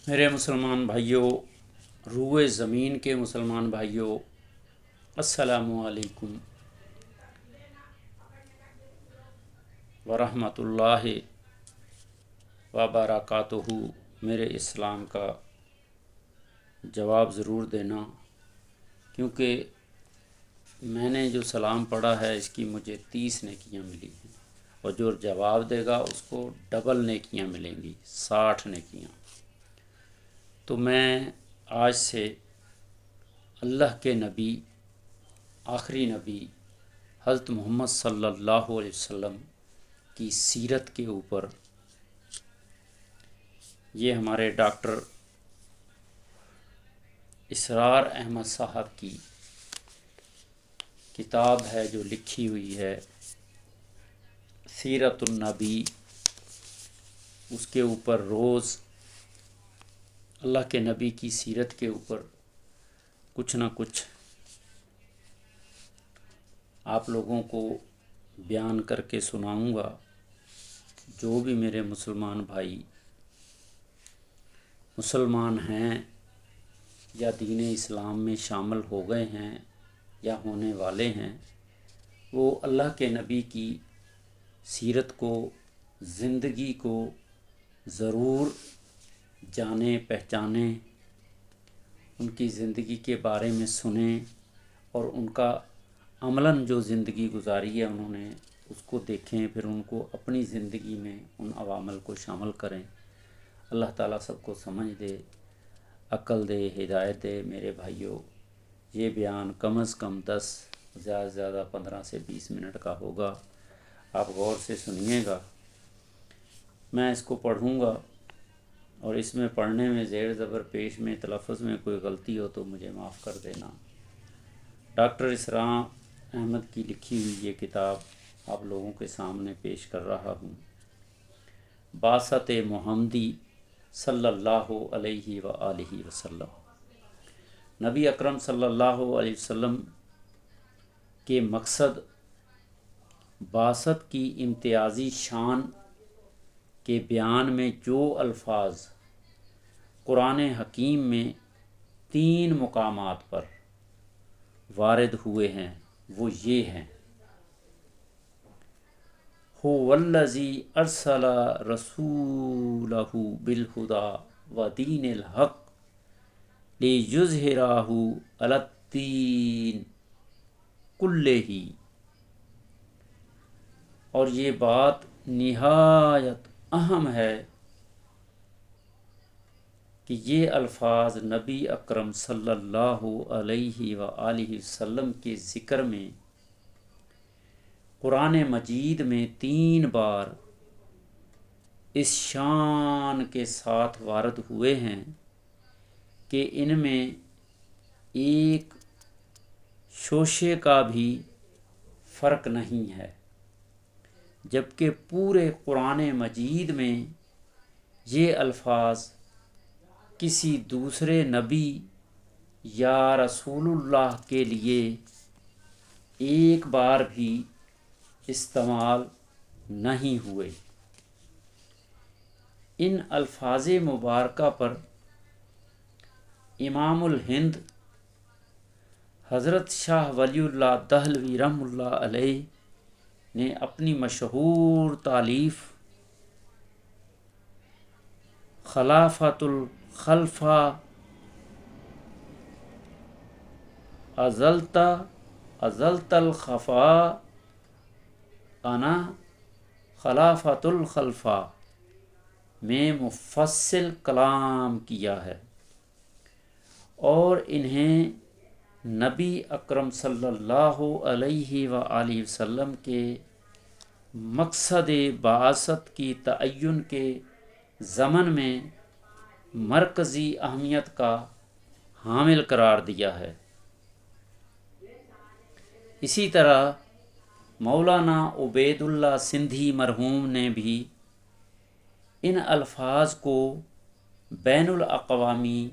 میرے مسلمان بھائیوں، روئے زمین کے مسلمان بھائیوں، السلام علیکم ورحمۃ اللہ وبرکاتہ۔ میرے اسلام کا جواب ضرور دینا، کیونکہ میں نے جو سلام پڑھا ہے اس کی مجھے 30 نیکیاں ملی ہیں، اور جو جواب دے گا اس کو ڈبل نیکیاں ملیں گی، 60 نیکیاں۔ تو میں آج سے اللہ کے نبی، آخری نبی حضرت محمد صلی اللہ علیہ وسلم کی سیرت کے اوپر، یہ ہمارے ڈاکٹر اسرار احمد صاحب کی کتاب ہے جو لکھی ہوئی ہے سیرت النبی، اس کے اوپر روز اللہ کے نبی کی سیرت کے اوپر کچھ نہ کچھ آپ لوگوں کو بیان کر کے سناؤں گا۔ جو بھی میرے مسلمان بھائی مسلمان ہیں یا دین اسلام میں شامل ہو گئے ہیں یا ہونے والے ہیں، وہ اللہ کے نبی کی سیرت کو، زندگی کو ضرور جانیں، پہچانیں، ان کی زندگی کے بارے میں سنیں، اور ان کا عملاً جو زندگی گزاری ہے انہوں نے اس کو دیکھیں، پھر ان کو اپنی زندگی میں ان عوامل کو شامل کریں۔ اللہ تعالیٰ سب کو سمجھ دے، عقل دے، ہدایت دے۔ میرے بھائیوں، یہ بیان کم از کم 10، زیادہ سے زیادہ 15 سے 20 منٹ کا ہوگا، آپ غور سے سنیے گا۔ میں اس کو پڑھوں گا، اور اس میں پڑھنے میں زیر زبر پیش میں تلفظ میں کوئی غلطی ہو تو مجھے معاف کر دینا۔ ڈاکٹر اسرار احمد کی لکھی ہوئی یہ کتاب آپ لوگوں کے سامنے پیش کر رہا ہوں۔ بعثت محمدی صلی اللہ علیہ وآلہ وسلم۔ نبی اکرم صلی اللہ علیہ وسلم کے مقصد بعثت کی امتیازی شان کے بیان میں جو الفاظ قرآن حکیم میں 3 مقامات پر وارد ہوئے ہیں وہ یہ ہیں: هو الذی ارسل رسولہ بالہدی ودین الحق لیظہرہ علی الدین کلہ۔ اور یہ بات نہایت اہم ہے کہ یہ الفاظ نبی اکرم صلی اللہ علیہ وآلہ وسلم کے ذکر میں قرآن مجید میں 3 بار اس شان کے ساتھ وارد ہوئے ہیں کہ ان میں ایک شوشے کا بھی فرق نہیں ہے، جبکہ پورے قرآن مجید میں یہ الفاظ کسی دوسرے نبی یا رسول اللہ کے لیے ایک بار بھی استعمال نہیں ہوئے۔ ان الفاظ مبارکہ پر امام الہند حضرت شاہ ولی اللہ دہلوی رحمۃ اللہ علیہ نے اپنی مشہور تالیف خلافۃ الخلفاء ازلت الخفاء انا خلافۃ الخلفاء میں مفصل کلام کیا ہے، اور انہیں نبی اکرم صلی اللہ علیہ وآلہ وسلم کے مقصد بعثت کی تعین کے ضمن میں مرکزی اہمیت کا حامل قرار دیا ہے۔ اسی طرح مولانا عبید اللہ سندھی مرحوم نے بھی ان الفاظ کو بین الاقوامی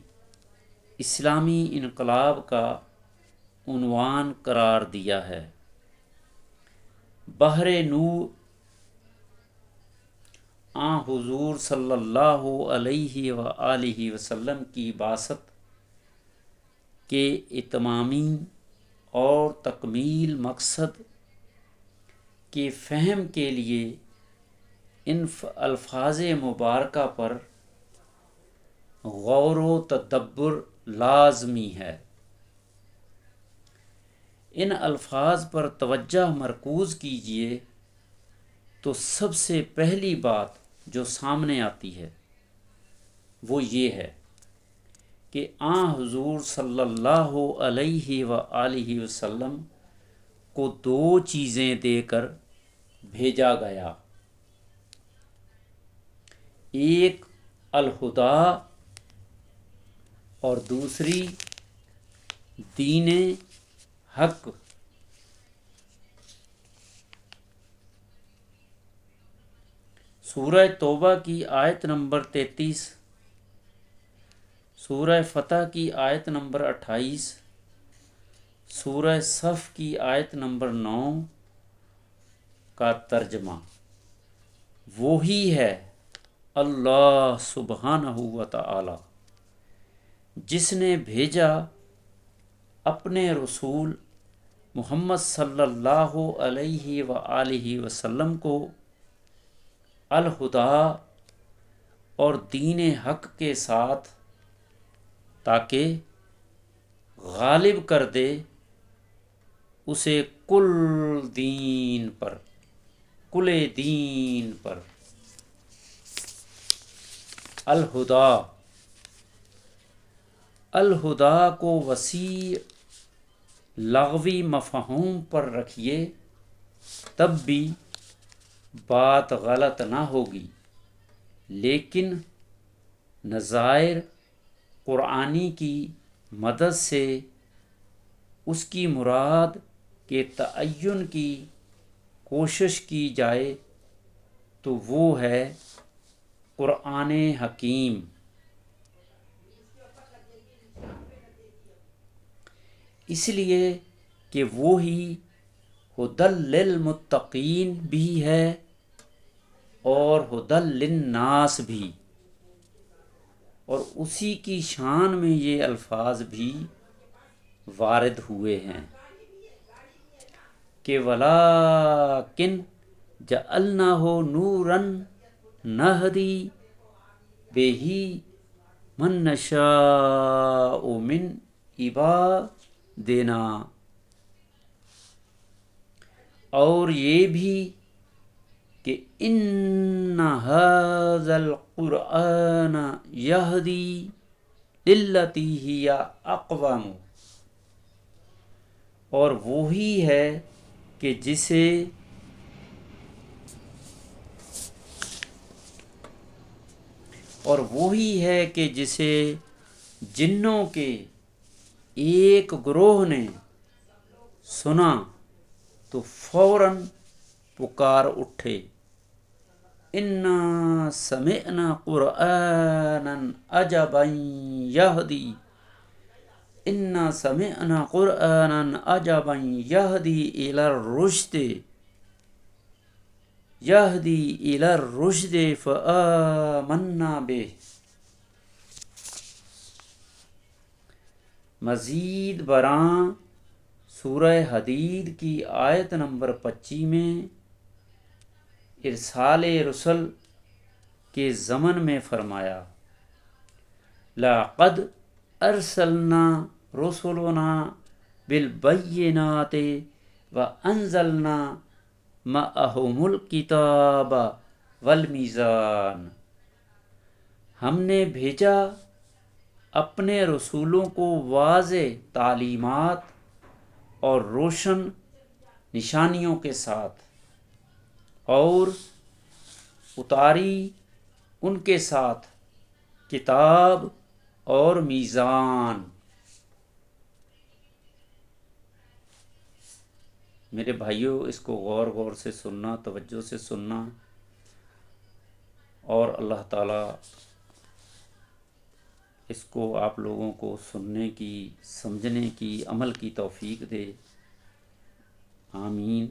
اسلامی انقلاب کا عنوان قرار دیا ہے۔ بحر نور حضور صلی اللہ علیہ وآلہ وسلم کی بعثت کے اتمامی اور تکمیل مقصد کے فہم کے لیے ان الفاظ مبارکہ پر غور و تدبر لازمی ہے۔ ان الفاظ پر توجہ مرکوز کیجیے تو سب سے پہلی بات جو سامنے آتی ہے وہ یہ ہے کہ حضور صلی اللہ علیہ وآلہ وسلم کو دو چیزیں دے کر بھیجا گیا، ایک الہدا اور دوسری دین حق۔ سورہ توبہ کی آیت نمبر 33، سورہ فتح کی آیت نمبر 28، سورہ صف کی آیت نمبر 9 کا ترجمہ وہی ہے اللہ سبحانہ و تعالی، جس نے بھیجا اپنے رسول محمد صلی اللہ علیہ وآلہ وسلم کو الہدا اور دین حق کے ساتھ تاکہ غالب کر دے اسے کل دین پر، کل دین پر۔ الہدا کو وسیع لغوی مفہوم پر رکھیے تب بھی بات غلط نہ ہوگی، لیکن نظائر قرآنی کی مدد سے اس کی مراد کے تعین کی کوشش کی جائے تو وہ ہے قرآن حکیم۔ اس لیے کہ وہی ھدی للمتقین بھی ہے اور ھدی للناس بھی، اور اسی کی شان میں یہ الفاظ بھی وارد ہوئے ہیں کہ وَلَٰكِن جَعَلْنَاهُ نُورًا نَهْدِي بِهِ مَن نَّشَاءُ مِنْ عِبَادِنَا۔ اور یہ بھی کہ إِنَّ هَٰذَا الْقُرْآنَ يَهْدِي لِلَّتِي هِيَ أَقْوَمُ، اور وہی ہے کہ جسے جنوں کے ایک گروہ نے سنا تو فوراً پکار اٹھے، اِنَّا سَمِعْنَا قُرْآنًا عَجَبًا يَهْدِي إِنَّا سَمِعْنَا قُرْآنًا عَجَبًا يَهْدِي إِلَى الرُّشْدِ فَآمَنَّا بِهِ۔ مزید برآں سورہ حدید کی آیت نمبر 25 میں ارسال رسل کے ضمن میں فرمایا، لَقَدْ أَرْسَلْنَا رُسُلَنَا بِالْبَيِّنَاتِ وَأَنزَلْنَا مَعَهُمُ الْكِتَابَ وَالْمِيزَانَ۔ ہم نے بھیجا اپنے رسولوں کو واضح تعلیمات اور روشن نشانیوں کے ساتھ، اور اتاری ان کے ساتھ کتاب اور میزان۔ میرے بھائیوں، اس کو غور سے سننا، توجہ سے سننا، اور اللہ تعالیٰ اس کو آپ لوگوں کو سننے کی، سمجھنے کی، عمل کی توفیق دے، آمین۔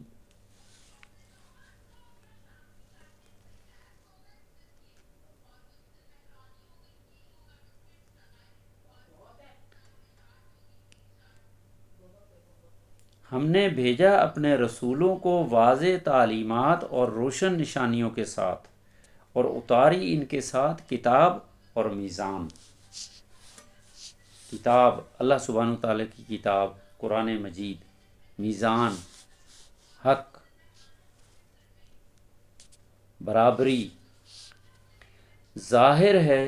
ہم نے بھیجا اپنے رسولوں کو واضح تعلیمات اور روشن نشانیوں کے ساتھ، اور اتاری ان کے ساتھ کتاب اور میزان۔ کتاب اللہ سبحانہ تعالیٰ کی کتاب قرآن مجید، میزان حق، برابری۔ ظاہر ہے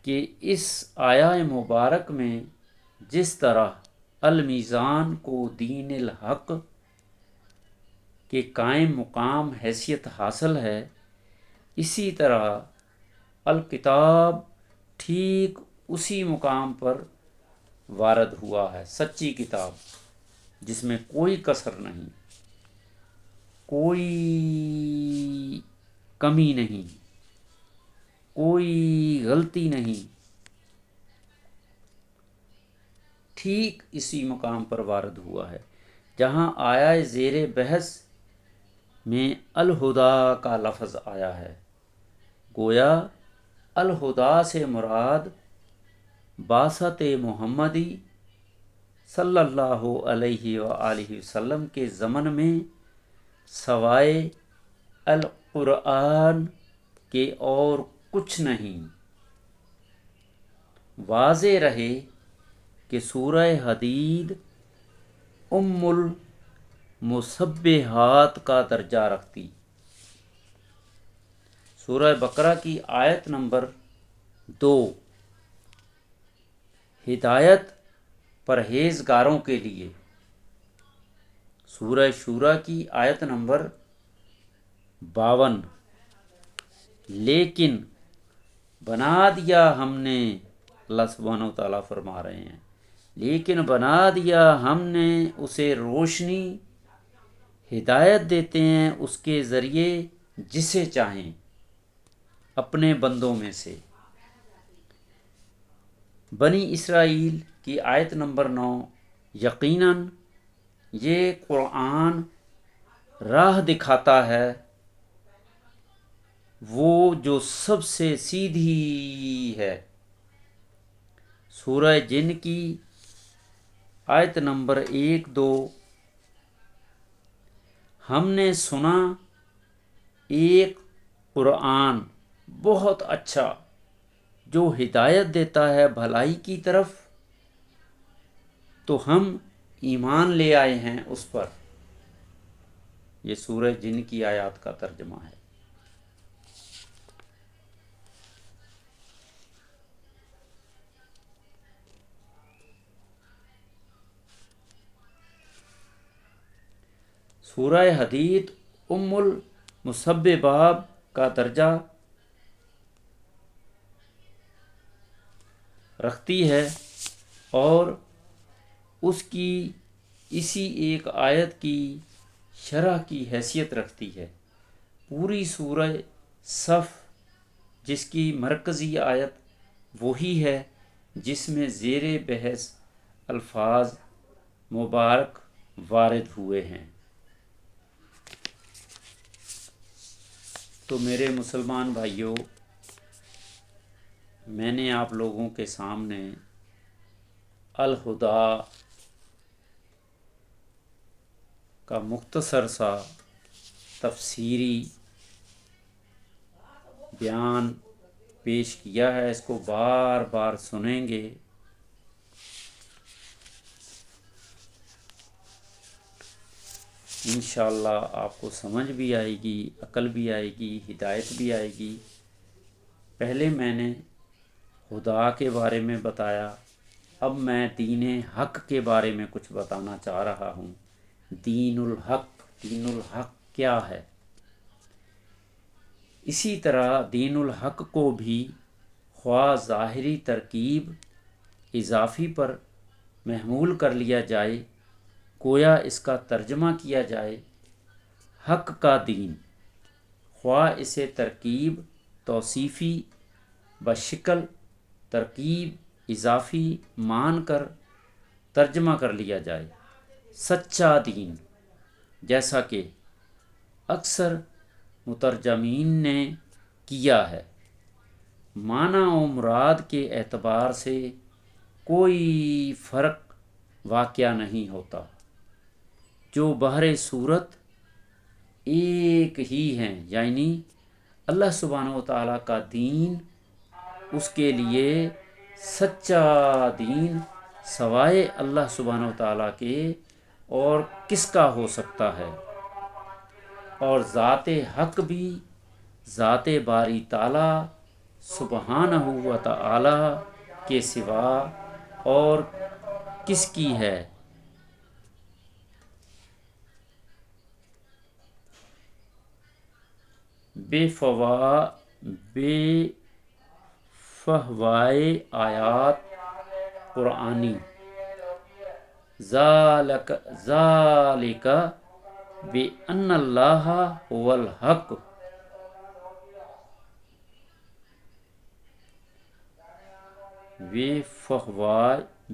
کہ اس آیہ مبارک میں جس طرح المیزان کو دین الحق کے قائم مقام حیثیت حاصل ہے، اسی طرح الکتاب ٹھیک اسی مقام پر وارد ہوا ہے، سچی کتاب جس میں کوئی کسر نہیں، کوئی کمی نہیں، کوئی غلطی نہیں، ٹھیک اسی مقام پر وارد ہوا ہے جہاں آیا زیر بحث میں الہدا کا لفظ آیا ہے۔ گویا الہدا سے مراد بعثت محمدی صلی اللہ علیہ وآلہ وسلم کے زمن میں سوائے القرآن کے اور کچھ نہیں۔ واضح رہے کہ سورہ حدید ام المصبحات کا درجہ رکھتی۔ سورہ بقرہ کی آیت نمبر 2 ہدایت پرہیزگاروں کے لیے، سورہ شورى کی آیت نمبر 52 لیکن بنا دیا ہم نے، اللہ سبحانہ و تعالیٰ فرما رہے ہیں، لیکن بنا دیا ہم نے اسے روشنی، ہدایت دیتے ہیں اس کے ذریعے جسے چاہیں اپنے بندوں میں سے۔ بنی اسرائیل کی آیت نمبر 9 یقیناً یہ قرآن راہ دکھاتا ہے، وہ جو سب سے سیدھی ہے۔ سورہ جن کی آیت نمبر 1-2 ہم نے سنا ایک قرآن بہت اچھا جو ہدایت دیتا ہے بھلائی کی طرف، تو ہم ایمان لے آئے ہیں اس پر۔ یہ سورہ جن کی آیات کا ترجمہ ہے۔ سورہ حدید ام المصبحات کا درجہ رکھتی ہے اور اس کی اسی ایک آیت کی شرح کی حیثیت رکھتی ہے۔ پوری سورہ صف جس کی مرکزی آیت وہی ہے جس میں زیر بحث الفاظ مبارک وارد ہوئے ہیں۔ تو میرے مسلمان بھائیوں، میں نے آپ لوگوں کے سامنے الہدا کا مختصر سا تفسیری بیان پیش کیا ہے، اس کو بار بار سنیں گے انشاءاللہ آپ کو سمجھ بھی آئے گی، عقل بھی آئے گی، ہدایت بھی آئے گی۔ پہلے میں نے خدا کے بارے میں بتایا، اب میں دین حق کے بارے میں کچھ بتانا چاہ رہا ہوں۔ دین الحق کیا ہے؟ اسی طرح دین الحق کو بھی خواہ ظاہری ترکیب اضافی پر محمول کر لیا جائے، گویا اس کا ترجمہ کیا جائے حق کا دین، خواہ اسے ترکیب توصیفی بشکل ترکیب اضافی مان کر ترجمہ کر لیا جائے سچا دین، جیسا کہ اکثر مترجمین نے کیا ہے۔ معنی و مراد کے اعتبار سے کوئی فرق واقع نہیں ہوتا۔ جو بہر صورت ایک ہی ہیں، یعنی اللہ سبحانہ و تعالیٰ کا دین، اس کے لیے سچا دین سوائے اللہ سبحانہ و تعالیٰ کے اور کس کا ہو سکتا ہے، اور ذات حق بھی ذات باری تعالیٰ سبحانہ و تعالی کے سوا اور کس کی ہے۔ بے فہوائے آیات قرآنی، ذالک بِأَنَّ اللَّهَ هُوَ الْحَقُّ،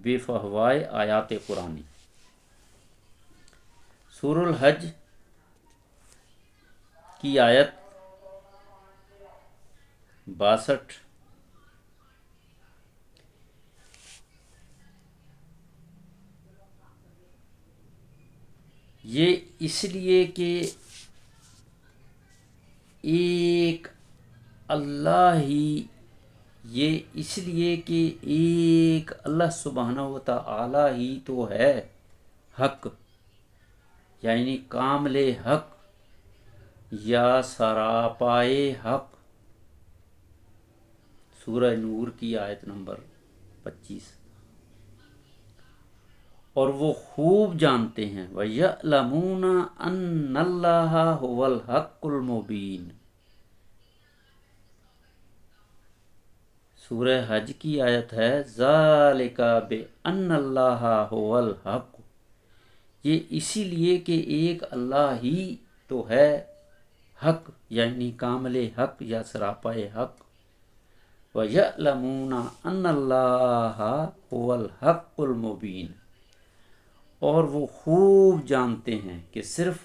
بے فہوائے آیات قرآنی۔ سورہ الحج کی آیت 62، یہ اس لیے کہ ایک اللہ سبحانہ و تعالی ہی تو ہے حق، یعنی کامل حق یا سراپائے حق۔ سورہ نور کی آیت نمبر 25۔ اور وہ خوب جانتے ہیں وَيَعْلَمُونَ أَنَّ اللَّهَ هُوَ الْحَقُّ الْمُبِينُ۔ سورہ حج کی آیت ہے ذَلِكَ بِأَنَّ اللَّهَ هُوَ الْحَقُّ، یہ اسی لیے کہ ایک اللہ ہی تو ہے حق، یعنی کامل حق یا سراپائے حق۔ وَيَعْلَمُونَ أَنَّ اللَّهَ هُوَ الْحَقُّ الْمُبِينُ، اور وہ خوب جانتے ہیں کہ صرف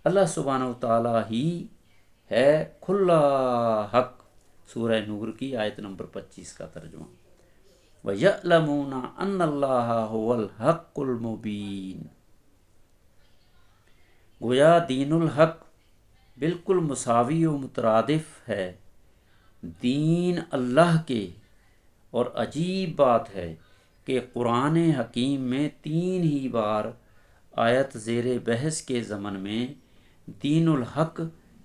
اللہ سبحانہ و تعالیٰ ہی ہے کھلا حق۔ سورہ نور کی آیت نمبر 25 کا ترجمہ۔ وَيَعْلَمُونَ أَنَّ اللَّهَ هُوَ الْحَقُّ الْمُبِينُ۔ گویا دین الحق بالکل مساوی و مترادف ہے دین اللہ کے، اور عجیب بات ہے کہ قرآن حکیم میں 3 ہی بار آیت زیر بحث کے ضمن میں دین الحق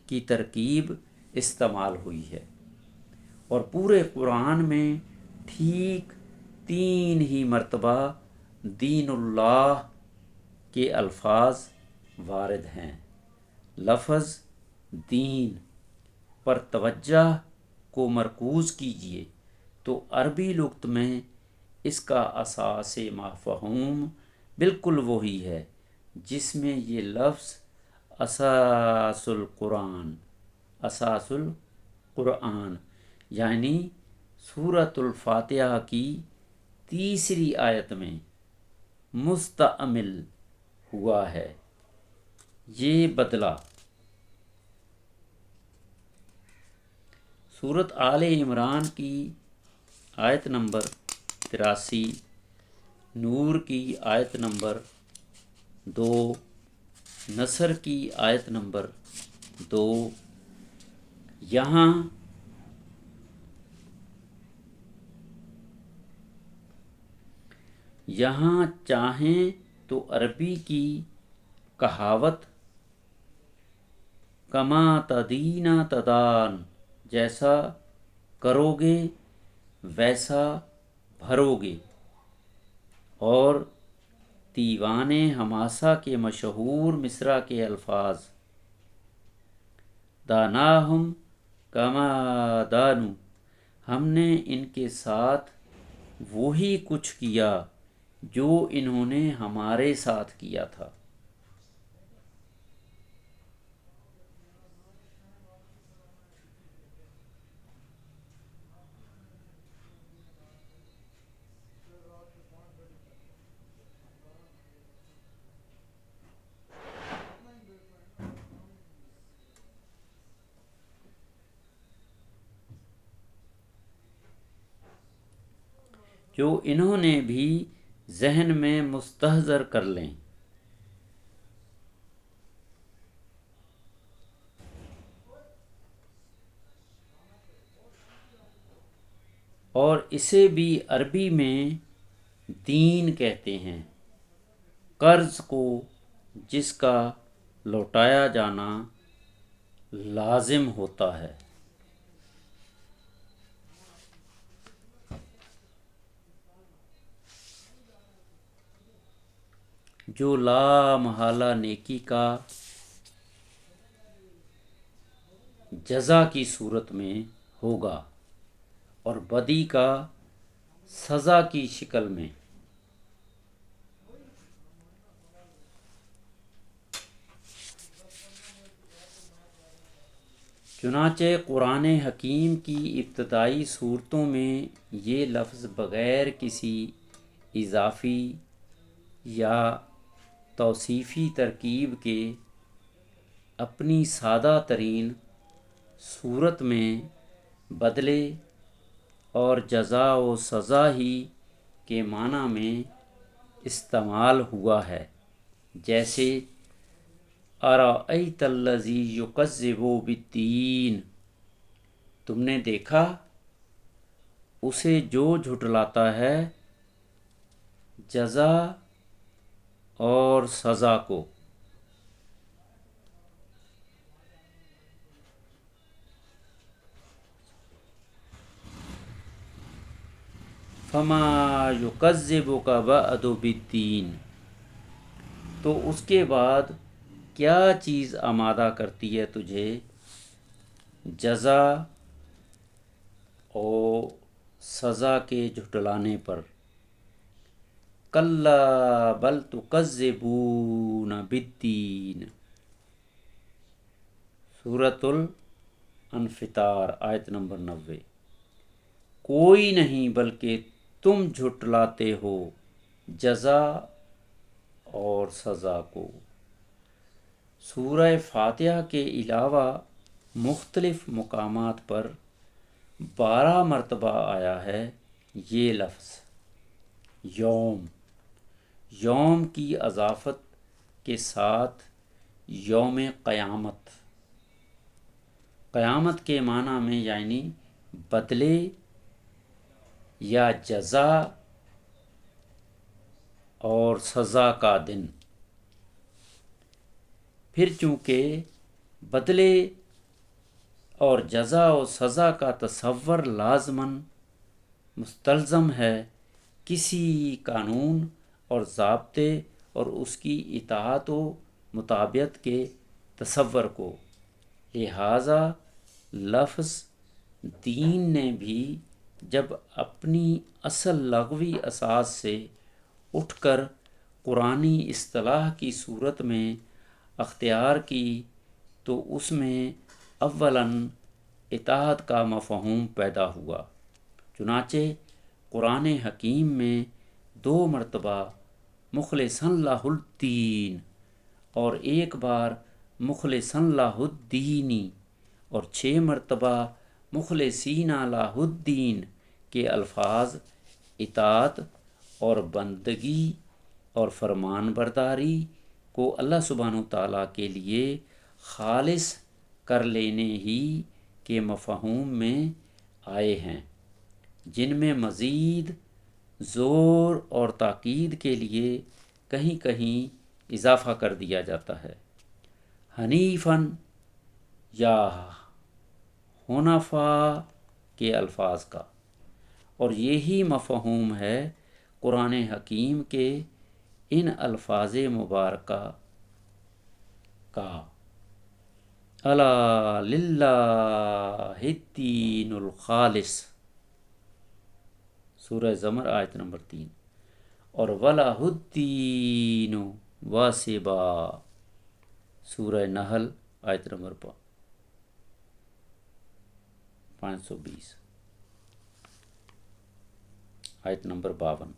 کی ترکیب استعمال ہوئی ہے، اور پورے قرآن میں ٹھیک 3 ہی مرتبہ دین اللہ کے الفاظ وارد ہیں۔ لفظ دین پر توجہ کو مرکوز کیجیے تو عربی لغت میں اس کا اساس مفہوم بالکل وہی ہے جس میں یہ لفظ اساس القرآن یعنی سورۃ الفاتحہ کی 3 آیت میں مستعمل ہوا ہے۔ یہ بدلہ سورۃ آل عمران کی آیت نمبر 83، نور کی آیت نمبر 2، نصر کی آیت نمبر 2، یہاں چاہیں تو عربی کی کہاوت کما تدین تدان، جیسا کرو گے ویسا بھرو گے، اور دیوان حماسہ کے مشہور مصرع کے الفاظ داناہم کما دانو، ہم نے ان کے ساتھ وہی کچھ کیا جو انہوں نے ہمارے ساتھ کیا تھا۔ جو انہوں نے بھی ذہن میں مستحضر کر لیں۔ اور اسے بھی عربی میں دین کہتے ہیں، قرض کو جس کا لوٹایا جانا لازم ہوتا ہے۔ جو لا محالہ نیکی کا جزا کی صورت میں ہوگا اور بدی کا سزا کی شکل میں۔ چنانچہ قرآن حکیم کی ابتدائی صورتوں میں یہ لفظ بغیر کسی اضافی یا توصیفی ترکیب کے اپنی سادہ ترین صورت میں بدلے اور جزا و سزا ہی کے معنی میں استعمال ہوا ہے، جیسے ارأیت الذی یکذب بالدین، تم نے دیکھا اسے جو جھٹلاتا ہے جزا اور سزا کو۔ فما یکذبک بعد بالدین، تو اس کے بعد کیا چیز آمادہ کرتی ہے تجھے جزا اور سزا کے جھٹلانے پر۔ کلا بل تکذبون بالدین، سورۃ الانفطار آیت نمبر 90۔ کوئی نہیں بلکہ تم جھٹلاتے ہو جزا اور سزا کو۔ سورہ فاتحہ کے علاوہ مختلف مقامات پر 12 مرتبہ آیا ہے یہ لفظ یوم۔ یوم کی اضافت کے ساتھ یوم قیامت، قیامت کے معنی میں یعنی بدلے یا جزا اور سزا کا دن۔ پھر چونکہ بدلے اور جزا و سزا کا تصور لازماً مستلزم ہے کسی قانون اور ضابطے اور اس کی اطاعت و مطابقت کے تصور کو، لہٰذا لفظ دین نے بھی جب اپنی اصل لغوی اساس سے اٹھ کر قرآنی اصطلاح کی صورت میں اختیار کی تو اس میں اولاً اطاعت کا مفہوم پیدا ہوا۔ چنانچہ قرآن حکیم میں 2 مرتبہ مخلصاً لہ الدین اور 1 بار مخلصاً لہ الدین اور 6 مرتبہ مخلصین لہ الدین کے الفاظ اطاعت اور بندگی اور فرمان برداری کو اللہ سبحانہ وتعالیٰ کے لیے خالص کر لینے ہی کے مفہوم میں آئے ہیں، جن میں مزید زور اور تاکید کے لیے کہیں کہیں اضافہ کر دیا جاتا ہے حنیفاً یا حنفاء کے الفاظ کا، اور یہی مفہوم ہے قرآن حکیم کے ان الفاظ مبارکہ کا الا للہ الدین الخالص، سورہ زمر آیت نمبر 3، اور وَلَہُ الدِّینُ وَاصِبًا، سورہ نحل آیت نمبر 520، آیت نمبر 52۔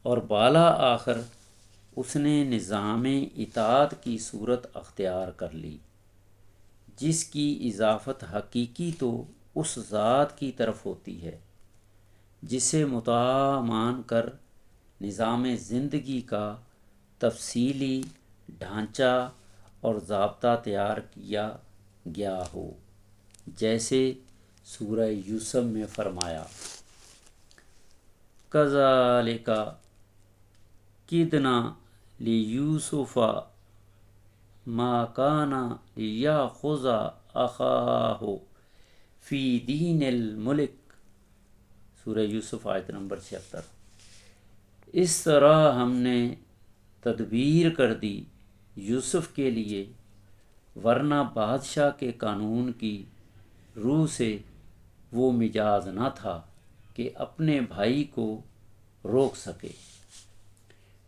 اور بالا آخر اس نے نظام اطاعت کی صورت اختیار کر لی، جس کی اضافت حقیقی تو اس ذات کی طرف ہوتی ہے جسے مطاع مان کر نظام زندگی کا تفصیلی ڈھانچہ اور ضابطہ تیار کیا گیا ہو، جیسے سورہ یوسف میں فرمایا کذالک کدنا لیوسف ما کان لیاخذ اخاہ فی دین الملک، سورہ یوسف آیت نمبر 76۔ اس طرح ہم نے تدبیر کر دی یوسف کے لیے، ورنہ بادشاہ کے قانون کی روح سے وہ مجاز نہ تھا کہ اپنے بھائی کو روک سکے۔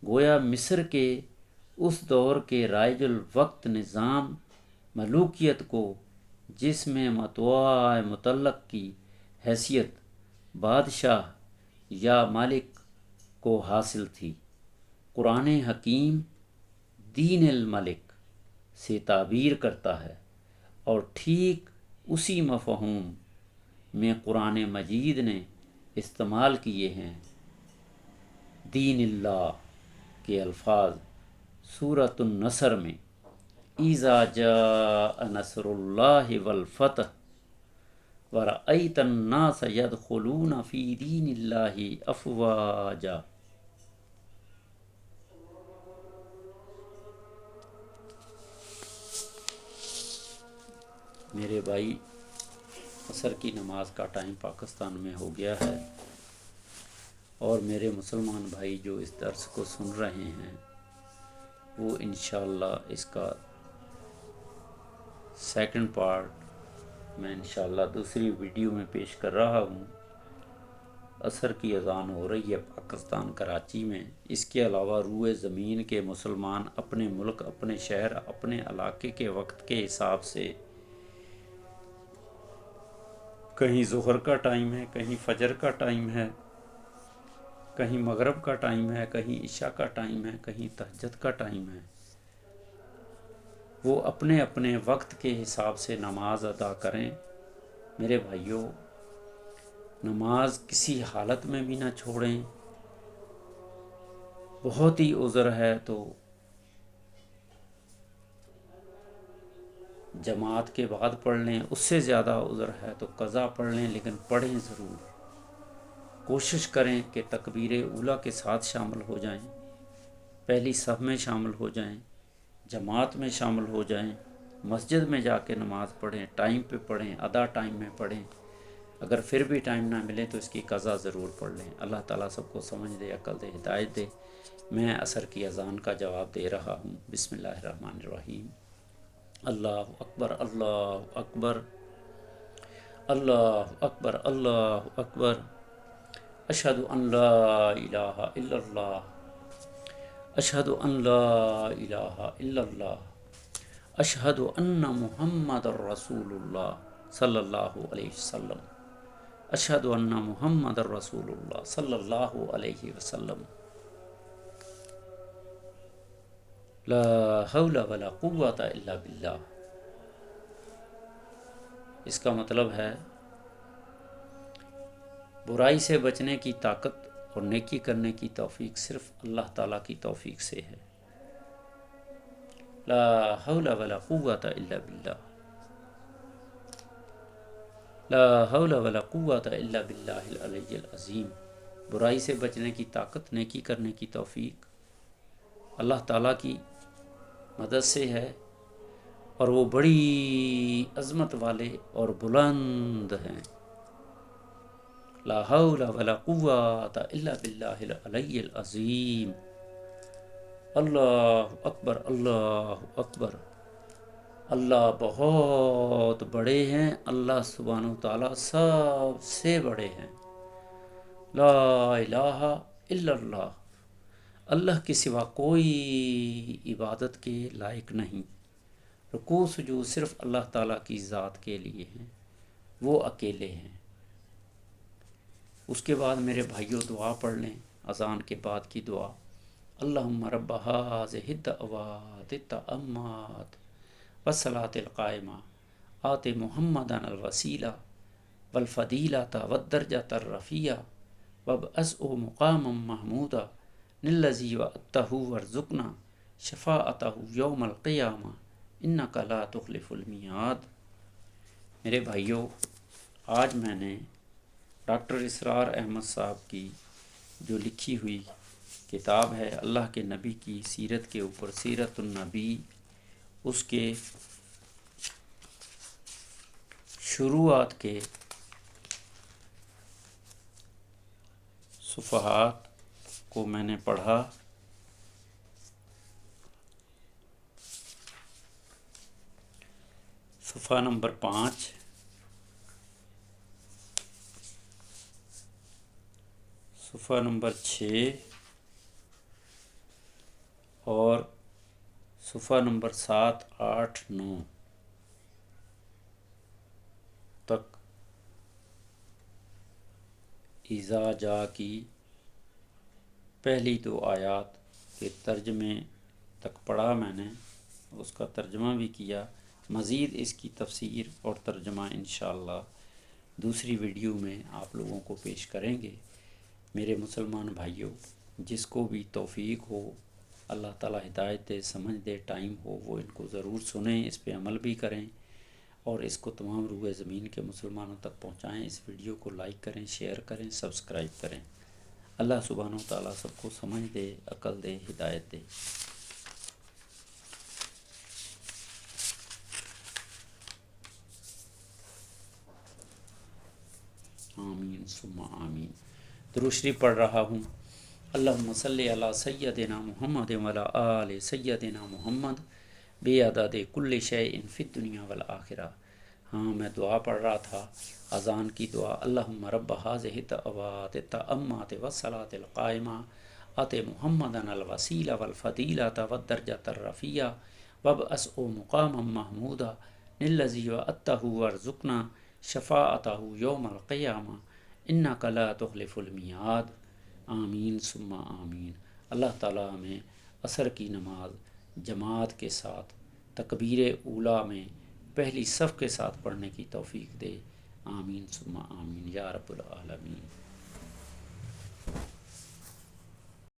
گویا مصر کے اس دور کے رائج الوقت نظام ملوکیت کو، جس میں متوع مطلق کی حیثیت بادشاہ یا مالک کو حاصل تھی، قرآن حکیم دین الملک سے تعبیر کرتا ہے، اور ٹھیک اسی مفہوم میں قرآن مجید نے استعمال کیے ہیں دین اللہ کے الفاظ سورۃ النصر میں، اذا جاء نصر اللہ والفتح ورأیت الناس یدخلون فی دین اللہ افواجا۔ میرے بھائی، عصر کی نماز کا ٹائم پاکستان میں ہو گیا ہے، اور میرے مسلمان بھائی جو اس درس کو سن رہے ہیں وہ انشاءاللہ اس کا سیکنڈ پارٹ میں انشاءاللہ دوسری ویڈیو میں پیش کر رہا ہوں۔ عصر کی اذان ہو رہی ہے پاکستان کراچی میں۔ اس کے علاوہ روئے زمین کے مسلمان اپنے ملک، اپنے شہر، اپنے علاقے کے وقت کے حساب سے کہیں ظہر کا ٹائم ہے، کہیں فجر کا ٹائم ہے، کہیں مغرب کا ٹائم ہے، کہیں عشاء کا ٹائم ہے، کہیں تہجد کا ٹائم ہے، وہ اپنے اپنے وقت کے حساب سے نماز ادا کریں۔ میرے بھائیوں، نماز کسی حالت میں بھی نہ چھوڑیں۔ بہت ہی عذر ہے تو جماعت کے بعد پڑھ لیں، اس سے زیادہ عذر ہے تو قضا پڑھ لیں، لیکن پڑھیں ضرور۔ کوشش کریں کہ تکبیر اولیٰ کے ساتھ شامل ہو جائیں، پہلی صف میں شامل ہو جائیں، جماعت میں شامل ہو جائیں، مسجد میں جا کے نماز پڑھیں، ٹائم پہ پڑھیں، آدھا ٹائم میں پڑھیں۔ اگر پھر بھی ٹائم نہ ملے تو اس کی قضا ضرور پڑھ لیں۔ اللہ تعالیٰ سب کو سمجھ دے، عقل دے، ہدایت دے۔ میں عصر کی اذان کا جواب دے رہا ہوں۔ بسم اللہ الرحمن الرحیم۔ اللہ اکبر، اللہ اکبر، اللہ اکبر، اللہ اکبر، اشہد ان لا الہ الا اللہ، اشہد ان لا الہ الا اللہ، اشہد ان محمد الرسول اللہ صلی اللہ علیہ وسلم، اشہد ان محمد الرسول اللہ صلی اللہ علیہ وسلم، لا حول ولا قوت الا باللہ۔ اس کا مطلب ہے برائی سے بچنے کی طاقت اور نیکی کرنے کی توفیق صرف اللہ تعالیٰ کی توفیق سے ہے۔ لا حول ولا قوت الا باللہ، لا حول ولا قوت الا باللہ العلی العظیم۔ برائی سے بچنے کی طاقت، نیکی کرنے کی توفیق اللہ تعالیٰ کی مدد سے ہے، اور وہ بڑی عظمت والے اور بلند ہیں۔ لا حول ولا قوت الا باللہ العلی العظیم۔ اللہ اکبر، اللہ اکبر۔ اللہ بہت بڑے ہیں، اللہ سبحانہ و تعالیٰ سب سے بڑے ہیں۔ لا الہ الا اللہ، اللہ کے سوا کوئی عبادت کے لائق نہیں۔ رکوع سجود صرف اللہ تعالیٰ کی ذات کے لیے ہیں، وہ اکیلے ہیں۔ اس کے بعد میرے بھائیوں دعا پڑھ لیں، اذان کے بعد کی دعا۔ اللہم رب ہذہ الدعوات التامات والصلاۃ القائمہ آت محمدا الوسیلہ والفضیلۃ والدرجۃ الرفیعہ وابعثہ مقاما محمودا الذی وعدتہ وارزقنا شفاعتہ یوم القیامہ انک لا تخلف المیعاد۔ میرے بھائیوں، آج میں نے ڈاکٹر اسرار احمد صاحب کی جو لکھی ہوئی کتاب ہے اللہ کے نبی کی سیرت کے اوپر، سیرت النبی، اس کے شروعات کے صفحات کو میں نے پڑھا۔ صفحہ نمبر 5، صفحہ نمبر 6 اور صفحہ نمبر 7، 8، 9 تک اذا جا کی پہلی 2 آیات کے ترجمے تک پڑھا میں نے، اس کا ترجمہ بھی کیا۔ مزید اس کی تفسیر اور ترجمہ انشاءاللہ دوسری ویڈیو میں آپ لوگوں کو پیش کریں گے۔ میرے مسلمان بھائیوں، جس کو بھی توفیق ہو، اللہ تعالیٰ ہدایت دے، سمجھ دے، ٹائم ہو، وہ ان کو ضرور سنیں، اس پہ عمل بھی کریں اور اس کو تمام روئے زمین کے مسلمانوں تک پہنچائیں۔ اس ویڈیو کو لائک کریں، شیئر کریں، سبسکرائب کریں۔ اللہ سبحانہ و تعالیٰ سب کو سمجھ دے، عقل دے، ہدایت دے۔ آمین ثم آمین۔ درود شریف پڑھ رہا ہوں۔ اللہم صلی علی سیدنا محمد وعلی آل سیدنا محمد بعدد کل شیء فی الدنیا والآخرہ۔ ہاں، میں دعا پڑھ رہا تھا، اذان کی دعا۔ اللہم رب ھذہ الدعوات التامات والصلاۃ القائمہ آت محمدا الوسیلۃ والفضیلۃ والدرجۃ الرفیعہ وابعثہ مقاما محمودا الذی وعدتہ وارزقنا شفاعتہ یوم القیامہ انک لا تخلف المیعاد۔ آمین ثم آمین۔ اللہ تعالیٰ ہمیں عصر کی نماز جماعت کے ساتھ تکبیر اولیٰ میں پہلی صف کے ساتھ پڑھنے کی توفیق دے۔ آمین ثم آمین یا رب العالمین۔